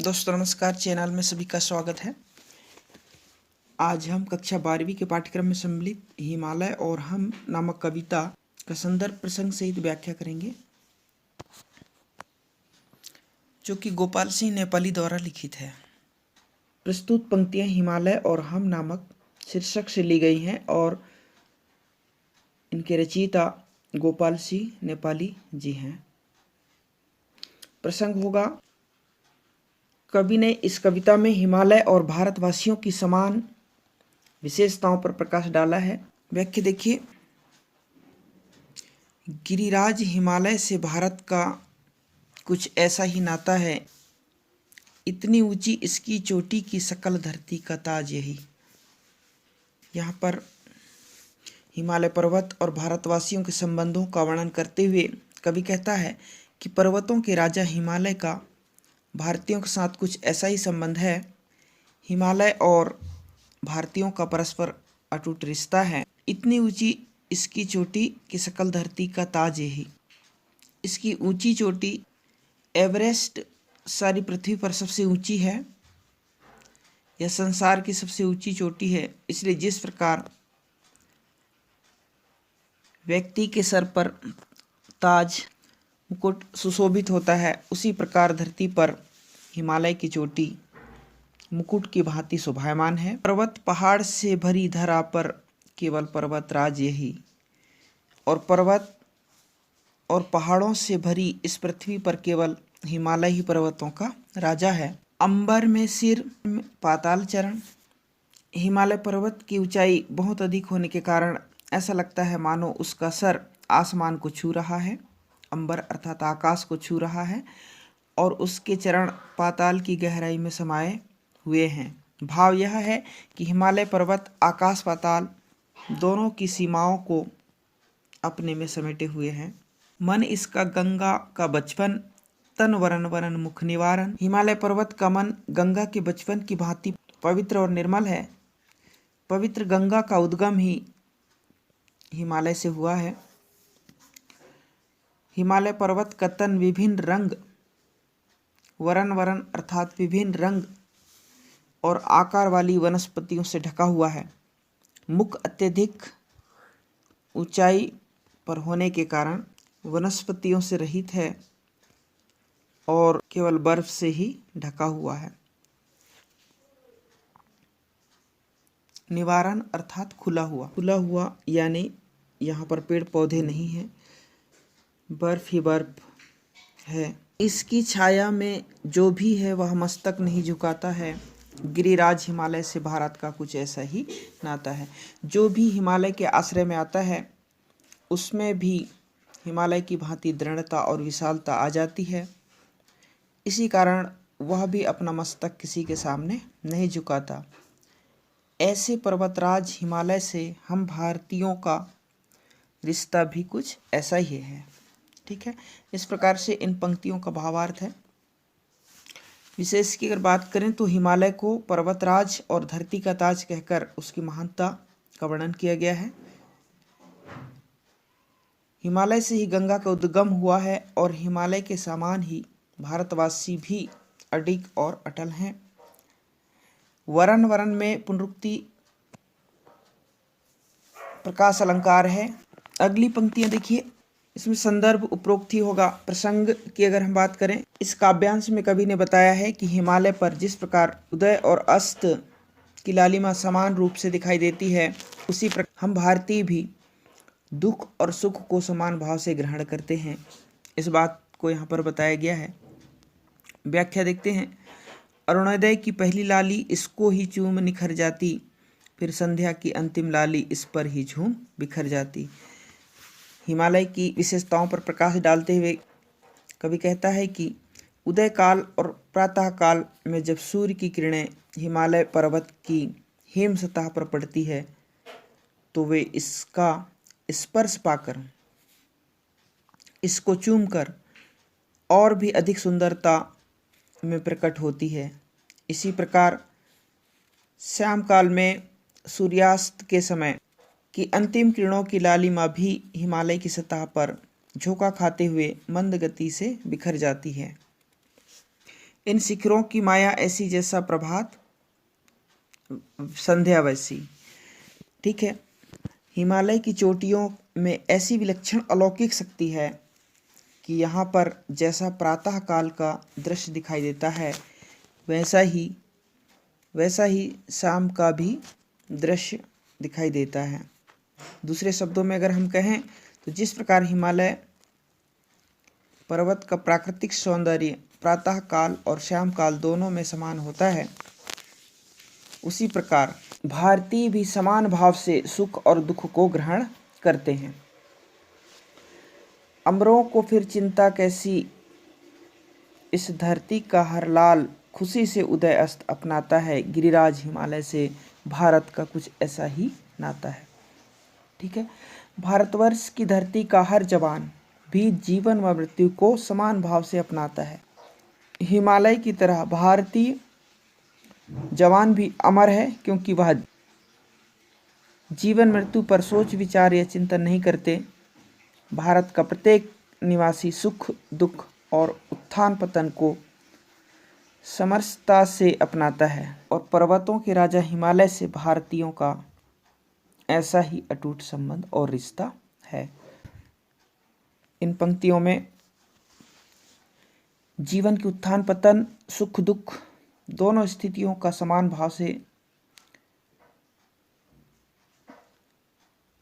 दोस्तों नमस्कार, चैनल में सभी का स्वागत है। आज हम कक्षा 12वीं के पाठ्यक्रम में सम्मिलित हिमालय और हम नामक कविता का संदर्भ प्रसंग सहित व्याख्या करेंगे, जो कि गोपाल सिंह नेपाली द्वारा लिखित है। प्रस्तुत पंक्तियां हिमालय और हम नामक शीर्षक से ली गई हैं और इनके रचयिता गोपाल सिंह नेपाली जी हैं। प्रसंग होगा, कवि ने इस कविता में हिमालय और भारतवासियों की समान विशेषताओं पर प्रकाश डाला है। व्याख्या देखिए। गिरिराज हिमालय से भारत का कुछ ऐसा ही नाता है, इतनी ऊंची इसकी चोटी की सकल धरती का ताज यही। यहाँ पर हिमालय पर्वत और भारतवासियों के संबंधों का वर्णन करते हुए कवि कहता है कि पर्वतों के राजा हिमालय का भारतीयों के साथ कुछ ऐसा ही संबंध है। हिमालय और भारतीयों का परस्पर अटूट रिश्ता है। इतनी ऊंची इसकी चोटी की सकल धरती का ताज यही। इसकी ऊंची चोटी एवरेस्ट सारी पृथ्वी पर सबसे ऊंची है, यह संसार की सबसे ऊंची चोटी है। इसलिए जिस प्रकार व्यक्ति के सर पर ताज मुकुट सुशोभित होता है, उसी प्रकार धरती पर हिमालय की चोटी मुकुट की भांति शोभायमान है। पर्वत पहाड़ से भरी धरा पर केवल पर्वत राज यही। और पर्वत और पहाड़ों से भरी इस पृथ्वी पर केवल हिमालय ही पर्वतों का राजा है। अंबर में सिर, पाताल चरण। हिमालय पर्वत की ऊंचाई बहुत अधिक होने के कारण ऐसा लगता है मानो उसका सर आसमान को छू रहा है, अंबर अर्थात आकाश को छू रहा है, और उसके चरण पाताल की गहराई में समाये हुए हैं। भाव यह है कि हिमालय पर्वत आकाश पाताल दोनों की सीमाओं को अपने में समेटे हुए हैं। मन इसका गंगा का बचपन, तन वरन वरन मुख निवारण। हिमालय पर्वत का मन गंगा के बचपन की भांति पवित्र और निर्मल है। पवित्र गंगा का उद्गम ही हिमालय से हुआ है। हिमालय पर्वत का तन विभिन्न रंग, वरन वरन अर्थात विभिन्न रंग और आकार वाली वनस्पतियों से ढका हुआ है। मुख अत्यधिक ऊंचाई पर होने के कारण वनस्पतियों से रहित है और केवल बर्फ से ही ढका हुआ है। निवारण अर्थात खुला हुआ यानी यहाँ पर पेड़ पौधे नहीं हैं, बर्फ ही बर्फ है। इसकी छाया में जो भी है वह मस्तक नहीं झुकाता है। गिरिराज हिमालय से भारत का कुछ ऐसा ही नाता है। जो भी हिमालय के आश्रय में आता है उसमें भी हिमालय की भांति दृढ़ता और विशालता आ जाती है। इसी कारण वह भी अपना मस्तक किसी के सामने नहीं झुकाता। ऐसे पर्वतराज हिमालय से हम भारतीयों का रिश्ता भी कुछ ऐसा ही है। ठीक है, इस प्रकार से इन पंक्तियों का भावार्थ है। विशेष की अगर बात करें तो हिमालय को पर्वतराज और धरती का ताज कहकर उसकी महानता का वर्णन किया गया है। हिमालय से ही गंगा का उद्गम हुआ है और हिमालय के समान ही भारतवासी भी अडिग और अटल हैं। वरन वरन में पुनरुक्ति प्रकाश अलंकार है। अगली पंक्तियां देखिए, इसमें संदर्भ उपरोक्ति होगा। प्रसंग की अगर हम बात करें, इस काव्यांश में कवि ने बताया है कि हिमालय पर जिस प्रकार उदय और अस्त की लालिमा समान रूप से दिखाई देती है, उसी प्रकार हम भारतीय भी दुख और सुख को समान भाव से ग्रहण करते हैं। इस बात को यहाँ पर बताया गया है। व्याख्या देखते हैं। अरुणोदय की पहली लाली इसको ही चूम निखर जाती, फिर संध्या की अंतिम लाली इस पर ही झूम बिखर जाती। हिमालय की विशेषताओं पर प्रकाश डालते हुए कवि कहता है कि उदय काल और प्रातः काल में जब सूर्य की किरणें हिमालय पर्वत की हिम सतह पर पड़ती है तो वे इसका स्पर्श पाकर, इसको चूमकर और भी अधिक सुंदरता में प्रकट होती है। इसी प्रकार श्याम काल में सूर्यास्त के समय की अंतिम किरणों की लालिमा भी हिमालय की सतह पर झोंका खाते हुए मंद गति से बिखर जाती है। इन शिखरों की माया ऐसी जैसा प्रभात संध्या वैसी। ठीक है। हिमालय की चोटियों में ऐसी विलक्षण अलौकिक शक्ति है कि यहाँ पर जैसा प्रातः काल का दृश्य दिखाई देता है वैसा ही शाम का भी दृश्य दिखाई देता है। दूसरे शब्दों में अगर हम कहें तो जिस प्रकार हिमालय पर्वत का प्राकृतिक सौंदर्य प्रातः काल और शाम काल दोनों में समान होता है, उसी प्रकार भारतीय भी समान भाव से सुख और दुख को ग्रहण करते हैं। अमरों को फिर चिंता कैसी, इस धरती का हर लाल खुशी से उदय अस्त अपनाता है। गिरिराज हिमालय से भारत का कुछ ऐसा ही नाता है। ठीक है। भारतवर्ष की धरती का हर जवान भी जीवन व मृत्यु को समान भाव से अपनाता है। हिमालय की तरह भारतीय जवान भी अमर है, क्योंकि वह जीवन मृत्यु पर सोच विचार या चिंतन नहीं करते। भारत का प्रत्येक निवासी सुख दुख और उत्थान पतन को समरसता से अपनाता है और पर्वतों के राजा हिमालय से भारतीयों का ऐसा ही अटूट संबंध और रिश्ता है। इन पंक्तियों में जीवन के उत्थान पतन सुख दुख दोनों स्थितियों का समान भाव से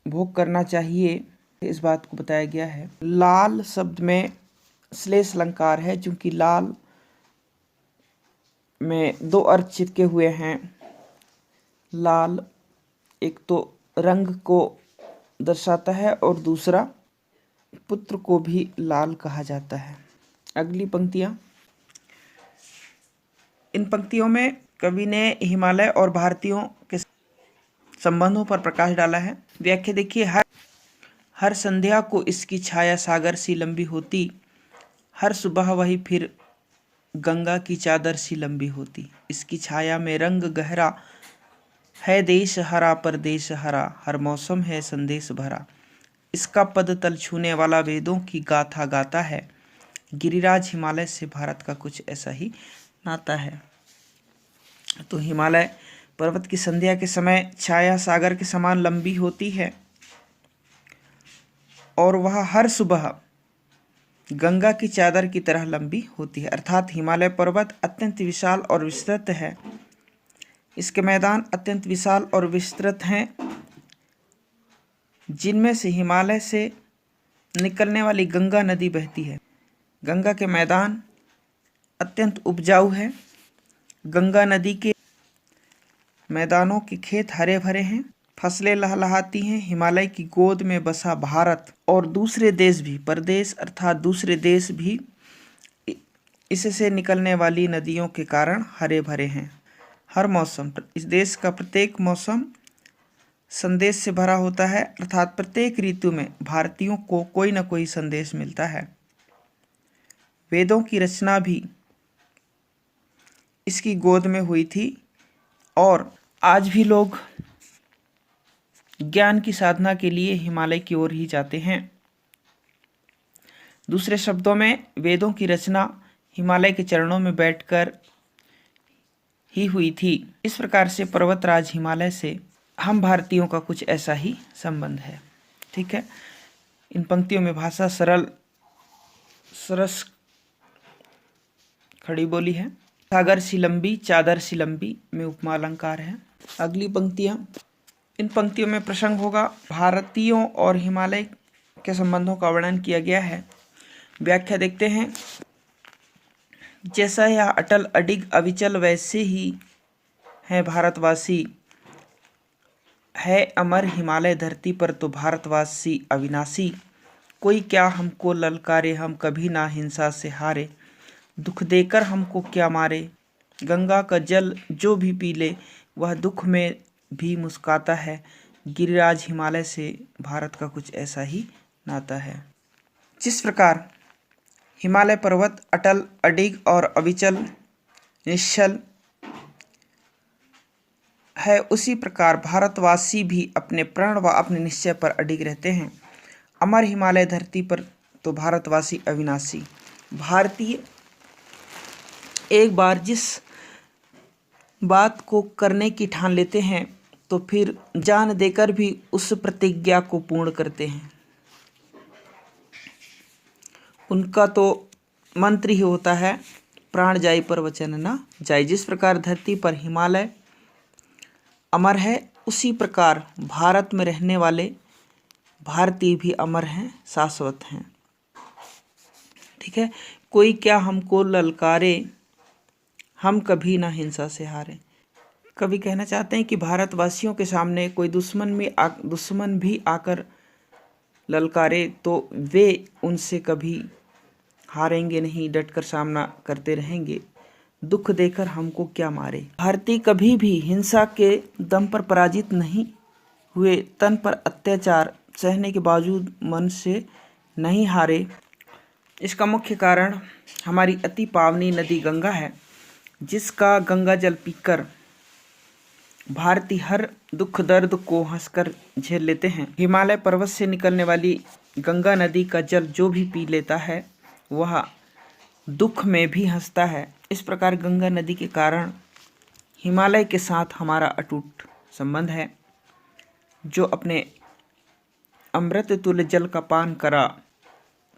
भोग करना चाहिए, इस बात को बताया गया है। लाल शब्द में श्लेष अलंकार है, चूंकि लाल में दो अर्थ चिपके हुए हैं। लाल एक तो रंग को दर्शाता है और दूसरा पुत्र को भी लाल कहा जाता है। अगली पंक्तियां, इन पंक्तियों में कवि ने हिमालय और भारतीयों के संबंधों पर प्रकाश डाला है। व्याख्या देखिए, हर संध्या को इसकी छाया सागर सी लंबी होती, हर सुबह वही फिर गंगा की चादर सी लंबी होती। इसकी छाया में रंग गहरा है, देश हरा परदेश हरा, हर मौसम है संदेश भरा। इसका पद तल छूने वाला वेदों की गाथा गाता है। गिरिराज हिमालय से भारत का कुछ ऐसा ही नाता है। तो हिमालय पर्वत की संध्या के समय छाया सागर के समान लंबी होती है और वह हर सुबह गंगा की चादर की तरह लंबी होती है। अर्थात हिमालय पर्वत अत्यंत विशाल और विस्तृत है। इसके मैदान अत्यंत विशाल और विस्तृत हैं, जिनमें से हिमालय से निकलने वाली गंगा नदी बहती है। गंगा के मैदान अत्यंत उपजाऊ है। गंगा नदी के मैदानों के खेत हरे भरे हैं, फसलें लहलहाती हैं। हिमालय की गोद में बसा भारत और दूसरे देश भी, परदेश अर्थात दूसरे देश भी इससे निकलने वाली नदियों के कारण हरे भरे हैं। हर मौसम, इस देश का प्रत्येक मौसम संदेश से भरा होता है, अर्थात प्रत्येक ऋतु में भारतीयों को कोई न कोई संदेश मिलता है। वेदों की रचना भी इसकी गोद में हुई थी और आज भी लोग ज्ञान की साधना के लिए हिमालय की ओर ही जाते हैं। दूसरे शब्दों में वेदों की रचना हिमालय के चरणों में बैठकर ही हुई थी। इस प्रकार से पर्वतराज हिमालय से हम भारतीयों का कुछ ऐसा ही संबंध है। ठीक है। इन पंक्तियों में भाषा सरस खड़ी बोली है। सागर सी लंबी चादर सी लंबी में उपमा अलंकार है। अगली पंक्तियां, इन पंक्तियों में प्रसंग होगा। भारतीयों और हिमालय के संबंधों का वर्णन किया गया है। व्याख्या देखते हैं। जैसा यह अटल अडिग अविचल, वैसे ही है भारतवासी। है अमर हिमालय धरती पर तो भारतवासी अविनाशी। कोई क्या हमको ललकारे, हम कभी ना हिंसा से हारे। दुख देकर हमको क्या मारे, गंगा का जल जो भी पी ले, वह दुख में भी मुस्काता है। गिरिराज हिमालय से भारत का कुछ ऐसा ही नाता है। जिस प्रकार हिमालय पर्वत अटल अडिग और अविचल निश्चल है, उसी प्रकार भारतवासी भी अपने प्रण व अपने निश्चय पर अडिग रहते हैं। अमर हिमालय धरती पर तो भारतवासी अविनाशी। भारतीय एक बार जिस बात को करने की ठान लेते हैं तो फिर जान देकर भी उस प्रतिज्ञा को पूर्ण करते हैं। उनका तो मंत्र ही होता है, प्राण जाई पर वचन न जाई। जिस प्रकार धरती पर हिमालय अमर है, उसी प्रकार भारत में रहने वाले भारतीय भी अमर हैं, शाश्वत हैं। ठीक है। कोई क्या हमको ललकारे, हम कभी ना हिंसा से हारे। कवि कहना चाहते हैं कि भारतवासियों के सामने कोई दुश्मन भी आकर ललकारे तो वे उनसे कभी हारेंगे नहीं, डटकर सामना करते रहेंगे। दुख देकर हमको क्या मारे। भारतीय कभी भी हिंसा के दम पर पराजित नहीं हुए, तन पर अत्याचार सहने के बावजूद मन से नहीं हारे। इसका मुख्य कारण हमारी अति पावनी नदी गंगा है, जिसका गंगा जल पीकर भारतीय हर दुख दर्द को हंसकर झेल लेते हैं। हिमालय पर्वत से निकलने वाली गंगा नदी का जल जो भी पी लेता है वह दुख में भी हंसता है। इस प्रकार गंगा नदी के कारण हिमालय के साथ हमारा अटूट संबंध है, जो अपने अमृत तुल्य जल का पान करा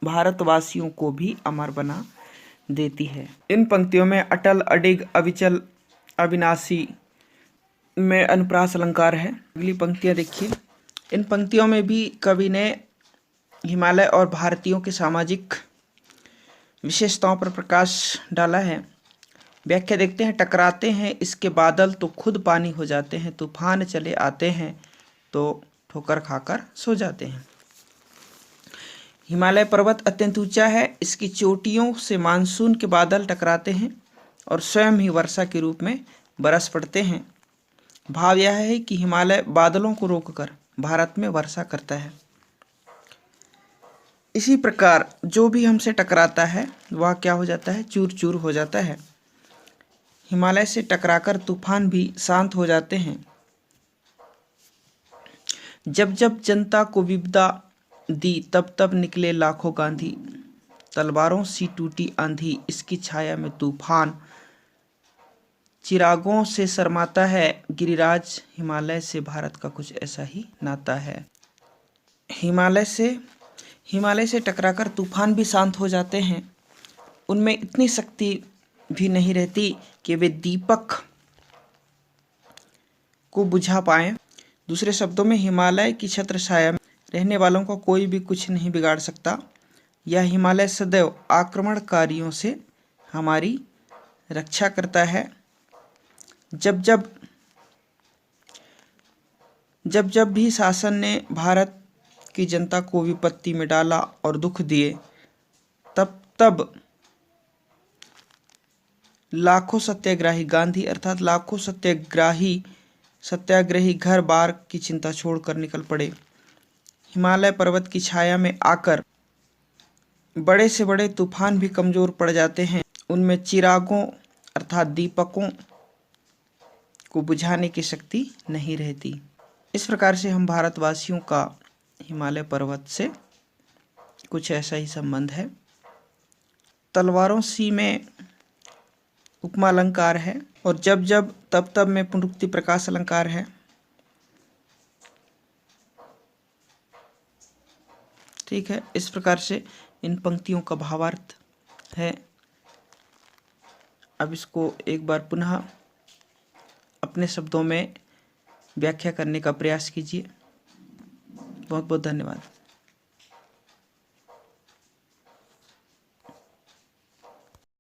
भारतवासियों को भी अमर बना देती है। इन पंक्तियों में अटल, अडिग, अविचल, अविनाशी में अनुप्रास अलंकार है। अगली पंक्तियां देखिए। इन पंक्तियों में भी कवि ने हिमालय और भारतीयों के सामाजिक विशेषताओं पर प्रकाश डाला है। व्याख्या देखते हैं। टकराते हैं इसके बादल तो खुद पानी हो जाते हैं, तूफान चले आते हैं तो ठोकर खाकर सो जाते हैं। हिमालय पर्वत अत्यंत ऊंचा है, इसकी चोटियों से मानसून के बादल टकराते हैं और स्वयं ही वर्षा के रूप में बरस पड़ते हैं। भाव यह है कि हिमालय बादलों को रोककर भारत में वर्षा करता है। इसी प्रकार जो भी हमसे टकराता है वह क्या हो जाता है, चूर चूर हो जाता है। हिमालय से टकराकर तूफान भी शांत हो जाते हैं। जब जब जनता को विपदा दी तब तब निकले लाखों गांधी, तलवारों सी टूटी आंधी, इसकी छाया में तूफान चिरागों से शर्माता है। गिरिराज हिमालय से भारत का कुछ ऐसा ही नाता है। हिमालय से टकराकर तूफान भी शांत हो जाते हैं। उनमें इतनी शक्ति भी नहीं रहती कि वे दीपक को बुझा पाएं। दूसरे शब्दों में हिमालय की छत्र छाया में रहने वालों को कोई भी कुछ नहीं बिगाड़ सकता। यह हिमालय सदैव आक्रमणकारियों से हमारी रक्षा करता है। जब जब भी शासन ने भारत की जनता को विपत्ति में डाला और दुख दिए, तब तब लाखों सत्याग्रही गांधी अर्थात लाखों सत्याग्रही घर बार की चिंता छोड़कर निकल पड़े। हिमालय पर्वत की छाया में आकर बड़े से बड़े तूफान भी कमजोर पड़ जाते हैं। उनमें चिरागों अर्थात दीपकों को बुझाने की शक्ति नहीं रहती। इस प्रकार से हम भारतवासियों का हिमालय पर्वत से कुछ ऐसा ही संबंध है। तलवारों सी में उपमा अलंकार है और जब जब तब तब में पुनरुक्ति प्रकाश अलंकार है। ठीक है, इस प्रकार से इन पंक्तियों का भावार्थ है। अब इसको एक बार पुनः अपने शब्दों में व्याख्या करने का प्रयास कीजिए। बहुत बहुत धन्यवाद।